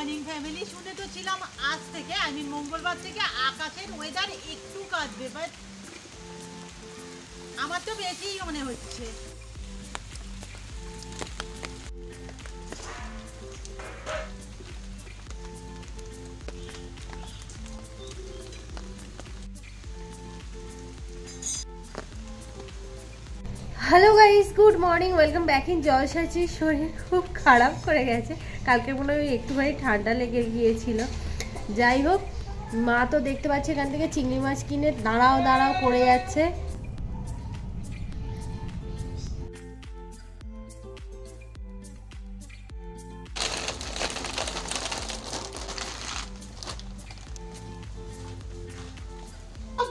Morning family. শুনে তো ছিলাম আজ থেকে মঙ্গলবার থেকে আকাশের ওয়েদার একটু কাটবে, বাট আমার তো বেশিই মনে হচ্ছে। Hello guys, good morning, welcome back in জলসাচি। শরীর খুব খারাপ করে গেছে, কালকে মনে হয় একটুখানি ঠান্ডা লেগে গিয়েছিল। যাই হোক, মা তো দেখতে পাচ্ছি এখান থেকে চিংড়ি মাছ কিনে দাঁড়াও দাঁড়াও করে যাচ্ছে।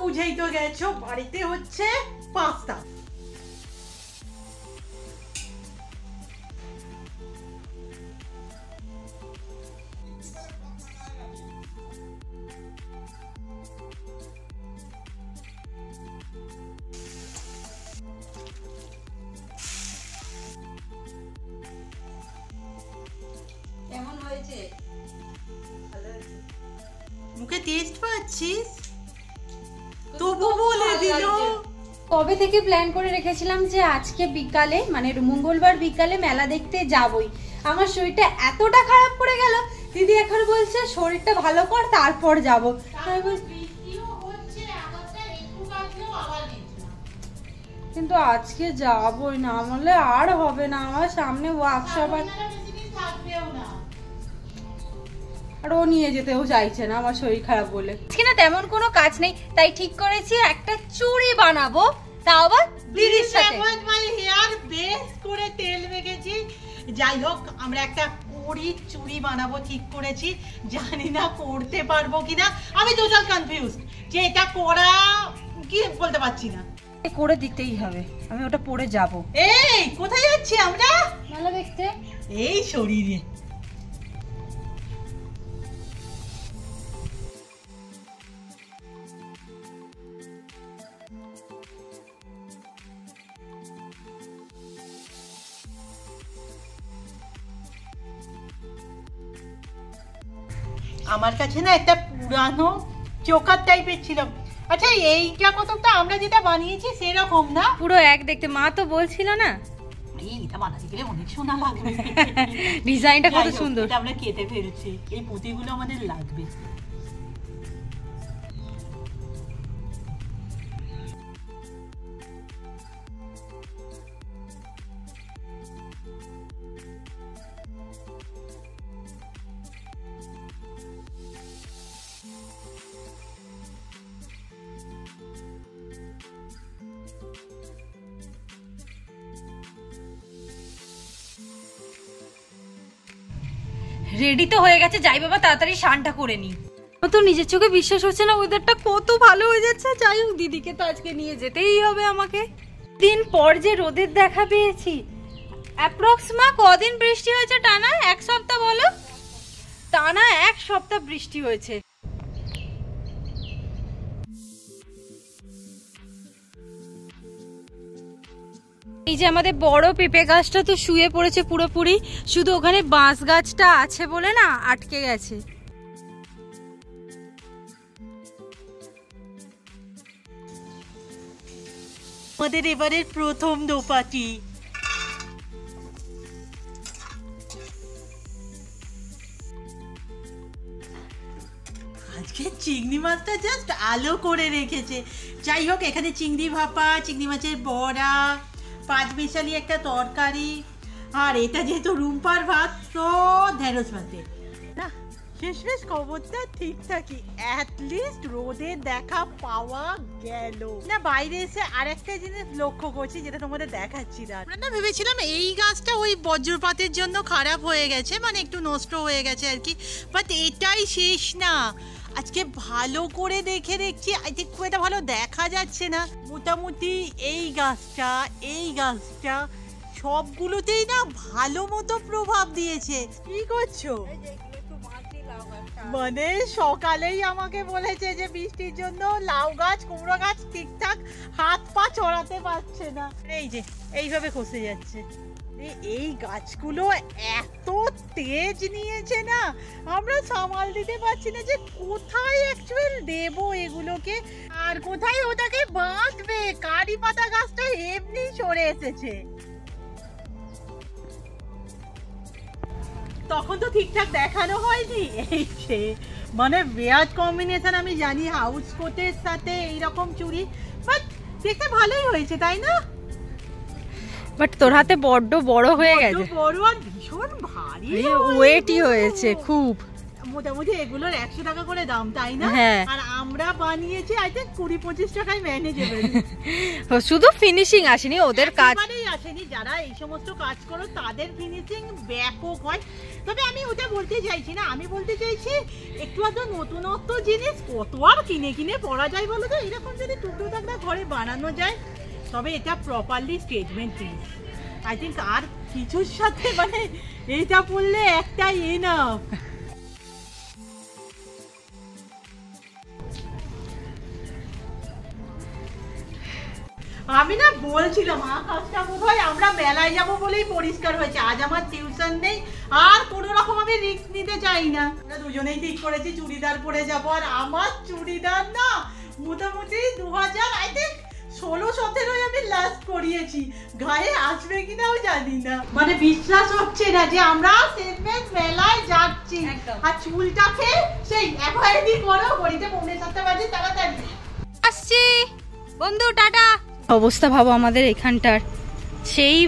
বুঝেই তো গেছো, বাড়িতে হচ্ছে পাস্তা। কেমন হয়েছে? মুখে টেস্ট পাচ্ছিস? তবু বলে দিল। কবে থেকে প্ল্যান করে রেখেছিলাম যে আজকে বিকালে, মানে মঙ্গলবার বিকালে মেলা দেখতে যাবই। আমার শরীরটা এতটা খারাপ করে গেল, দিদি এখন বলছে শরীরটা ভালো কর তারপর যাবো। কিন্তু আজকে যাবই না, বললে আর হবে না। আমার সামনে ওয়ার্কশপ আর ও নিয়ে যেতেও চাইছে না আমার শরীর খারাপ বলে। আজকে না তেমন কোনো কাজ নেই, তাই ঠিক করেছি একটা চুড়ি বানাবো, তাও আবার দিদির সাথে। হেয়ার বেস করে তেল মেখেছি। যাই হোক, আমরা একটা কড়ির চুড়ি বানাবো ঠিক করেছি। জানি না করতে পারবো কিনা, আমি টোটাল কনফিউজ যে এটা করা কি বলতে পারছি না। করে দিতেই হবে, আমি ওটা পরে যাব। এই কোথায় যাচ্ছি আমরা? মেলা দেখতে। এই শরীরে আমার কাছে না একটা পুরানো চোকার টাইপের ছিল। আচ্ছা, এইটা কতটা আমরা যেটা বানিয়েছি সেরকম না? পুরো এক দেখতে, মা তো বলছিল না এইটা বানাতে গেলে অনেক সোনা লাগবে। ডিজাইনটা কত সুন্দর। আমরা কেটে ফেলছি, এই পুঁতিগুলো আমাদের লাগবে। রেডি তো হয়ে গেছে, যাই বাবা তাড়াতাড়ি স্নানটা করে নি। ও তো নিজের চোখে বিশ্বাস হচ্ছে না, ওয়েদারটা কত ভালো হয়ে যাচ্ছে। যাই হোক, দিদিকে তো আজকে নিয়ে যেতেই হবে আমাকে। দিন পর যে রোদের দেখা পেয়েছি। অ্যাপ্রক্স মা কদিন বৃষ্টি হয়েছে টানা? এক সপ্তাহ বলো? টানা এক সপ্তাহ বৃষ্টি হয়েছে। এই যে আমাদের বড় পেঁপে গাছটা তো শুয়ে পড়েছে পুরোপুরি, শুধু ওখানে বাঁশ গাছটা আছে বলে না আটকে গেছে। আমাদের এবারের প্রথম দোপাটি। আজকে চিংড়ি মাছটা জাস্ট আলো করে রেখেছে। যাই হোক, এখানে চিংড়ি ভাপা, চিংড়ি মাছের বড়া, পাঁচমিশালি একটা তরকারি, আর এটা যেহেতু রুম্পার ভাত তো ঢেঁড়স ভাতে। না, শেষমেশ খবরটা ঠিকঠাকই, অ্যাটলিস্ট রোদের দেখা পাওয়া গেল। না, বাইরে এসে আরেকটা জিনিস লক্ষ্য করছি যেটা তোমাদের দেখাচ্ছি না। আমরা ভেবেছিলাম এই গাছটা ওই বজ্রপাতের জন্য খারাপ হয়ে গেছে, মানে একটু নষ্ট হয়ে গেছে আর কি, বাট এটাই শেষ না। আজকে ভালো করে দেখে দেখছি, আই থিঙ্ক খুব একটা ভালো দেখা যাচ্ছে না। মোটামুটি এই গাছটা সবগুলোতেই না ভালো মতো প্রভাব দিয়েছে। কি করছো? মানে সকালেই আমাকে বলেছে যে বৃষ্টির জন্য লাউ গাছ, কুমড়ো গাছ ঠিকঠাক হাত পা চড়াতে পারছে না। এই যে এইভাবে খসে যাচ্ছে। এই গাছগুলো এত তেজ নিয়েছে না, আমরা সামাল দিতে পারছি না যে কোথায় অ্যাকচুয়াল দেব এগুলোকে আর কোথায় ওটাকে বাঁধবে। কারি পাতা গাছটা এমনি সরে এসেছে, তখন তো ঠিকঠাক দেখানো হয়নি। এই যে মানে বেয়াজ কম্বিনেশন, আমি জানি হাউস কোটের সাথে এইরকম চুড়ি, বাট দেখতে ভালোই হয়েছে তাই না? বাট তোর হাতে বড্ড বড় হয়ে গেছে, বড় আর ভীষণ ভারী, ওয়েটই হয়েছে খুব। মোটামুটি এগুলোর 100 টাকা করে দাম তাই না? আর আমরা বানিয়েছি আই থিংক 20-25 টাকায় ম্যানেজেবল। শুধু ফিনিশিং আসেনি, ওদের কাজ আসেনি। যারা এই সমস্ত কাজ করো তাদের ফিনিশিং ব্যাপক হয়। তবে আমি ওটা বলতে চাইছি না, আমি বলতে চাইছি একটু আধ নতুনত্ব জিনিস কত আর কিনে কিনে পরা যায় বলো তো? এরকম যদি টুকরো টাকরা ঘরে বানানো যায় তবে এটা properly statement piece I think. আর কিছুর সাথে মানে এইটা পড়লে একটাই এনাফ। আমি না বলছিলাম আকাশটা বোধহয় আমরা মেলায় যাব বলেই পরিষ্কার হয়েছে। আজ আমার টিউশন নেই, আর কোনো রকম আমি রিস্ক নিতে চাই না। আমরা দুজনেই ঠিক করেছি চুড়িদার পরে যাব। আর আমার চুড়িদার না মোটামুটি 2000 আই থিঙ্ক 16-17 আমি লাস্ট করিয়েছি, গায়ে আসবে কিনাও জানি না। মানে বিশ্বাস হচ্ছে না যে আমরা সেগমেন্ট মেলায় যাচ্ছি। আর চুলটাকে সেই অ্যাভয়েডই করো, ঘড়িতে 7:45 বাজে, তাড়াতাড়ি আসছি বন্ধু, টাটা। অবস্থা ভাবো আমাদের এখানটার, সেই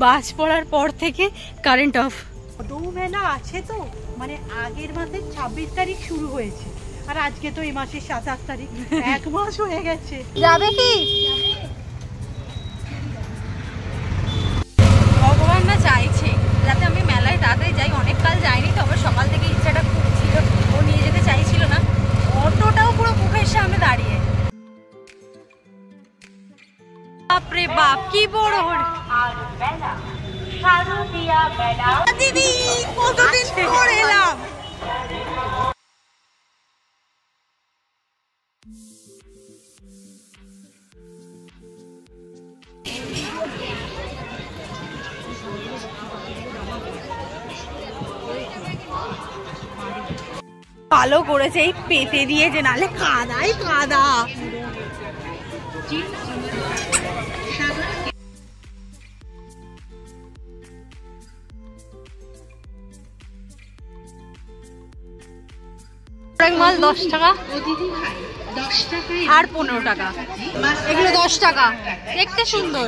বাস পড়ার পর থেকে কারেন্ট অফ। দৌ মেলা আছে তো, মানে আগের মাসের 26 তারিখ শুরু হয়েছে আর আজকে তো এই মাসের 27 তারিখ, 1 মাস হয়ে গেছে। যাবে কি? ভগবান না চাইছে যাতে আমি মেলায় তাড়াতাড়ি যাই। অনেক কাল যাইনি, তবে সকাল থেকে ইচ্ছাটা খুব ছিল, ও নিয়ে যেতে চাইছিল না। অটোটাও পুরো মুখের সামনে দাঁড়িয়ে। বাপরে বাপ কি বড় দিদি, কতদিন পর এলাম। ভালো করেছে এই পেতে দিয়েছে, নালে কাদাই কাদা। মাল 10 টাকা আর 15 টাকা, এগুলো 10 টাকা, দেখতে সুন্দর।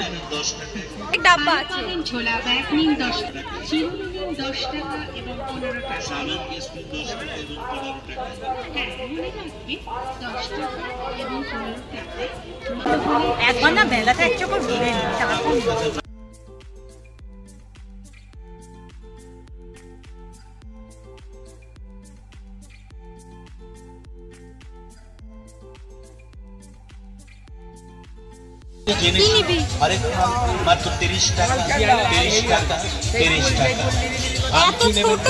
এক ডাব্বা আছে, ছোলা ব্যাগ নিন 10 টাকা, চিরুনি নিন 10 টাকা এবং 15 টাকা, একবার না মেলাটা এক চক্কর ঘুরে নি। মাত্র 30 টাকা, 30 টাকা, 30 টাকা। এত ছোট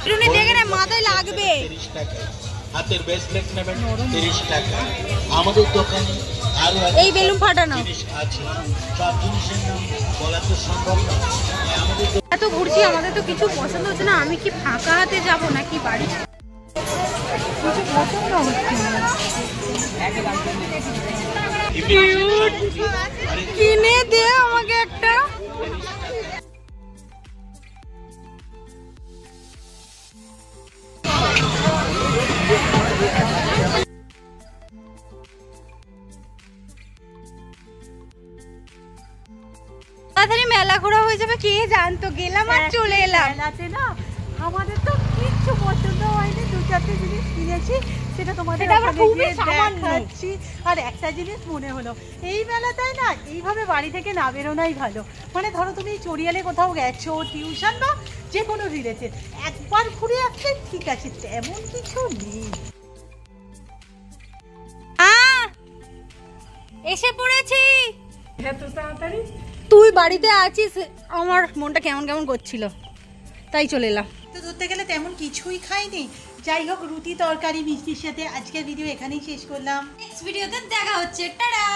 চিরুনি দেখে না মাথায় লাগবে। 30 টাকা। হাতের ব্রেসলেট নেবেন 30 টাকা। আমাদের দোকানে আরো এই বেলুন ফাটানো জিনিস আছে, সব জিনিসের নাম বলা তো সম্ভব না। আমাদের এত ঘুরছি, আমাদের তো কিছু পছন্দ হচ্ছে না। আমি কি ফাঁকা হাতে যাব নাকি বাড়ি? কিছু পছন্দ হচ্ছে না। কিনে দে আমাকে একটা। তাড়াতাড়ি মেলা ঘোরা হয়ে যাবে, কে জানতো। গেলাম আর চলে এলাম। মেলাতে না আমাদের তো কিচ্ছু পছন্দ হয়নি, 2-4টে জিনিস কিনেছি, সেটা তোমাদের দেখাচ্ছি। আর একটা জিনিস মনে হলো, এই মেলাটাই না এইভাবে বাড়ি থেকে না বেরোনাই ভালো। মানে ধরো তুমি চড়িয়ালে কোথাও গেছো, টিউশন বা যে কোনো রিলেটেড, একবার ঘুরে আসলে ঠিক আছে, তেমন কিছু নেই। এসে পড়েছি। এত তাড়াতাড়ি? তুই বাড়িতে আছিস, আমার মনটা কেমন কেমন করছিল, তাই চলে এলাম। তো ধরতে গেলে তেমন কিছুই খাইনি। যাই হোক, রুটি তরকারি মিষ্টির সাথে আজকের ভিডিও এখানেই শেষ করলাম। নেক্সট ভিডিওতে দেখা হচ্ছে, টাটা।